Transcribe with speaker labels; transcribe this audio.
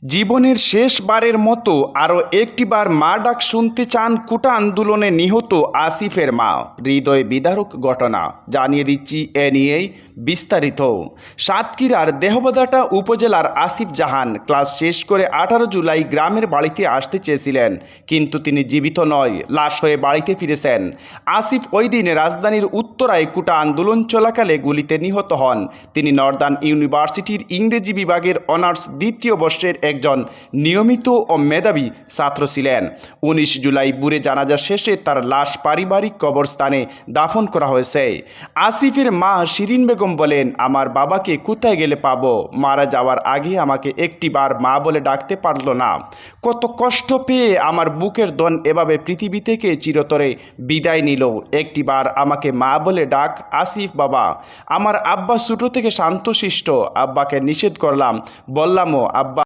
Speaker 1: জীবনের শেষবারের মতো আরও একটিবার মা ডাক শুনতে চান কোটা আন্দোলনে নিহত আসিফের মা। হৃদয় বিদারক ঘটনা, জানিয়ে দিচ্ছি এ নিয়েই বিস্তারিত। সাতক্ষীরার দেহবদাটা উপজেলার আসিফ জাহান ক্লাস শেষ করে 18 জুলাই গ্রামের বাড়িতে আসতে চেয়েছিলেন, কিন্তু তিনি জীবিত নয়, লাশ হয়ে বাড়িতে ফিরেছেন। আসিফ ওই দিন রাজধানীর উত্তরায় কোটা আন্দোলন চলাকালে গুলিতে নিহত হন। তিনি নর্দার্ন ইউনিভার্সিটির ইংরেজি বিভাগের অনার্স দ্বিতীয় বর্ষের একজন নিয়মিত ও মেধাবী ছাত্র ছিলেন। 19 জুলাই ভোরে জানাজা শেষে তার লাশ পারিবারিক কবরস্থানে দাফন করা হয়েছে। আসিফের মা শিরিন বেগম বলেন, আমার বাবাকে কোথায় গেলে পাবো? মারা যাওয়ার আগে আমাকে একটিবার মা বলে ডাকতে পারল না। কত কষ্ট পেয়ে আমার বুকের ধন এভাবে পৃথিবী থেকে চিরতরে বিদায় নিল। একটিবার আমাকে মা বলে ডাক আসিফ বাবা। আমার আব্বা ছোট থেকে শান্তশিষ্ট, আব্বাকে নিষেধ করলাম, বললামও আব্বা